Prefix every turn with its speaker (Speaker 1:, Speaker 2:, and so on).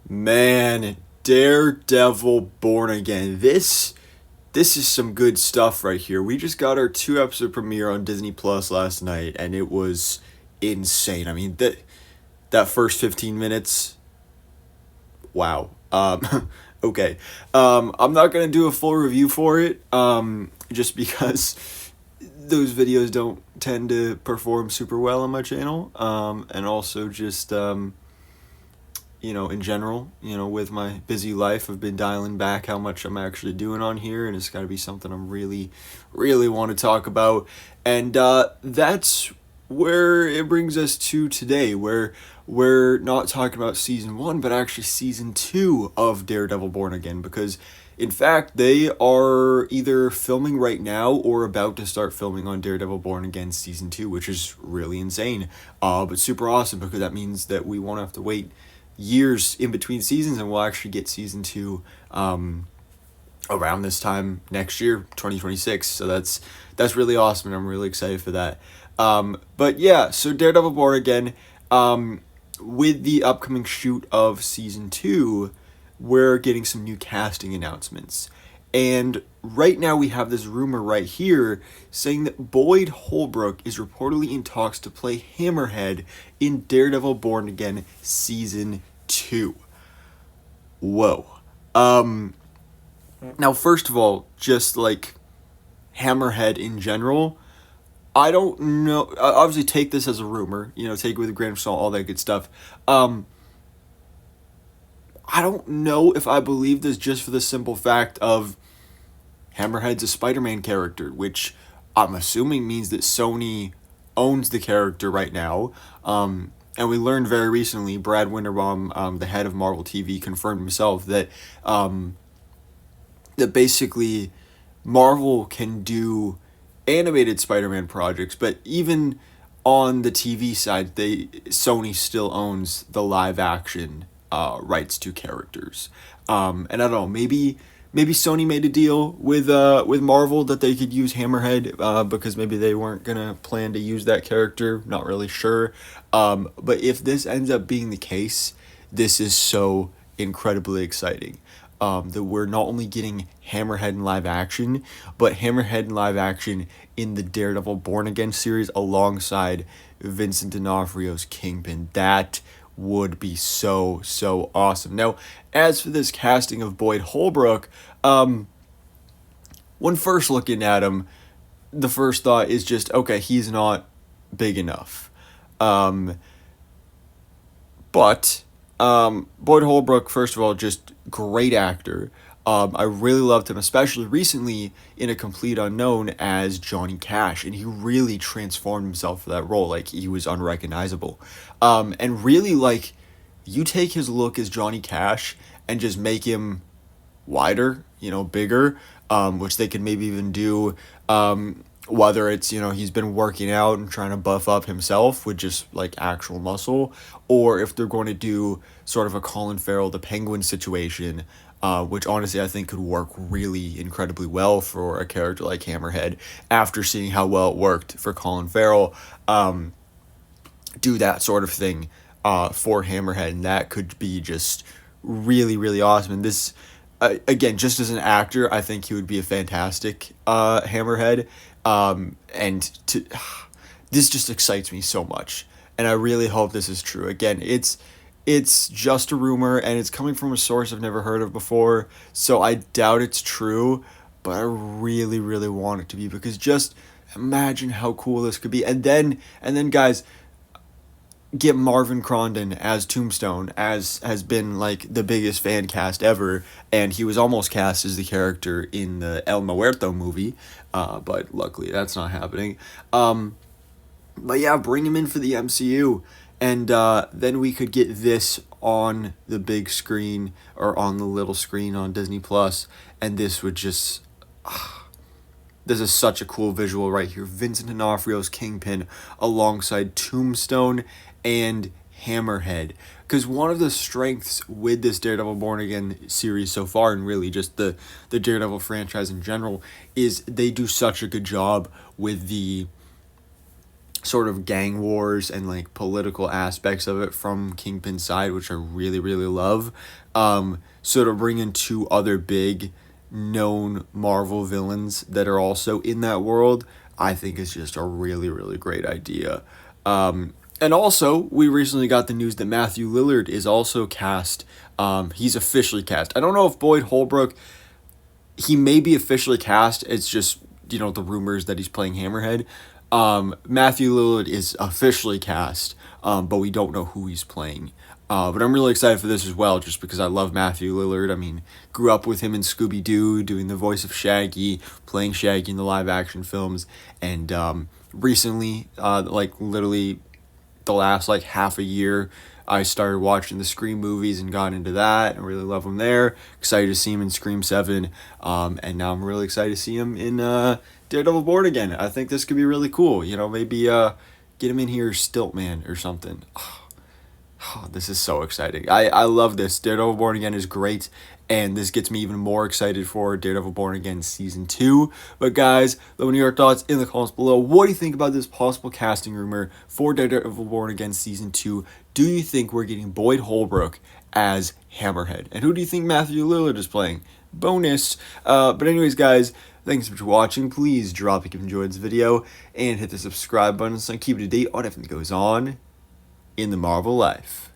Speaker 1: Man, Daredevil Born Again. This is some good stuff right here. We just got our 2 episode premiere on Disney Plus last night, and it was insane. I mean that first 15 minutes. Wow. Okay. I'm not gonna do a full review for it. Just because those videos don't tend to perform super well on my channel. And also just in general, with my busy life, I've been dialing back how much I'm actually doing on here, and it's got to be something I'm really, really want to talk about. And that's where it brings us to today, where we're not talking about season 1, but actually season 2 of Daredevil Born Again, because in fact, they are either filming right now or about to start filming on Daredevil Born Again season 2, which is really insane, but super awesome, because that means that we won't have to wait years in between seasons, and we'll actually get season 2 around this time next year, 2026. So that's really awesome, and I'm really excited for that. But yeah, so Daredevil Born Again, with the upcoming shoot of season 2, we're getting some new casting announcements. And right now we have this rumor right here saying that Boyd Holbrook is reportedly in talks to play Hammerhead in Daredevil Born Again season 2. Whoa. Now, first of all, just like Hammerhead in general, I don't know. Obviously, take this as a rumor. Take it with a grain of salt, all that good stuff. I don't know if I believe this, just for the simple fact of Hammerhead's a Spider-Man character, which I'm assuming means that Sony owns the character right now. And we learned very recently, Brad Winderbaum, the head of Marvel TV, confirmed himself that that basically Marvel can do animated Spider-Man projects, but even on the TV side, Sony still owns the live action rights to characters. And I don't know, maybe Sony made a deal with Marvel that they could use Hammerhead, because maybe they weren't gonna plan to use that character. Not really sure. But if this ends up being the case, this is so incredibly exciting. That we're not only getting Hammerhead in live action, but Hammerhead in live action in the Daredevil Born Again series alongside Vincent D'Onofrio's Kingpin. That would be so awesome. Now, as for this casting of Boyd Holbrook, when first looking at him, the first thought is just, okay, he's not big enough. But Boyd Holbrook, first of all, just great actor. I really loved him, especially recently in A Complete Unknown as Johnny Cash, and he really transformed himself for that role. Like, he was unrecognizable. And really, like, you take his look as Johnny Cash and just make him wider, bigger, which they could maybe even do, whether it's, he's been working out and trying to buff up himself with just, like, actual muscle, or if they're going to do sort of a Colin Farrell, the Penguin situation, which honestly I think could work really incredibly well for a character like Hammerhead, after seeing how well it worked for Colin Farrell. Do that sort of thing for Hammerhead, and that could be just really, really awesome. And this, again, just as an actor, I think he would be a fantastic Hammerhead. This just excites me so much, and I really hope this is true. Again, it's just a rumor, and it's coming from a source I've never heard of before, so I doubt it's true, but I really, really want it to be, because just imagine how cool this could be. And then guys, get Marvin Crondon as Tombstone, as has been like the biggest fan cast ever, and he was almost cast as the character in the El Muerto movie, but luckily that's not happening. But yeah, bring him in for the MCU, and then we could get this on the big screen, or on the little screen on Disney Plus, and this would just... this is such a cool visual right here. Vincent D'Onofrio's Kingpin alongside Tombstone and Hammerhead. Because one of the strengths with this Daredevil Born Again series so far, and really just the Daredevil franchise in general, is they do such a good job with the sort of gang wars and like political aspects of it from Kingpin's side, which I really, really love. Sort of bringing two other big known Marvel villains that are also in that world, I think is just a really, really great idea. And also, we recently got the news that Matthew Lillard is also cast. He's officially cast. I don't know if Boyd Holbrook, he may be officially cast. It's just, the rumors that he's playing Hammerhead. Matthew Lillard is officially cast, but we don't know who he's playing. But I'm really excited for this as well, just because I love Matthew Lillard. I mean, grew up with him in Scooby-Doo, doing the voice of Shaggy, playing Shaggy in the live-action films, and recently, literally the last half a year, I started watching the Scream movies and got into that. I really love him there. Excited to see him in Scream 7. And now I'm really excited to see him in Daredevil Born Again. I think this could be really cool. Maybe get him in here Stiltman or something. Oh, this is so exciting. I love this. Daredevil Born Again is great, and this gets me even more excited for Daredevil Born Again Season 2. But guys, let me know your thoughts in the comments below. What do you think about this possible casting rumor for Daredevil Born Again Season 2? Do you think we're getting Boyd Holbrook as Hammerhead? And who do you think Matthew Lillard is playing? Bonus. But anyways, guys, thanks for watching. Please drop a like if you enjoyed this video, and hit the subscribe button so I keep it up to date on everything that goes on in the Marvel life.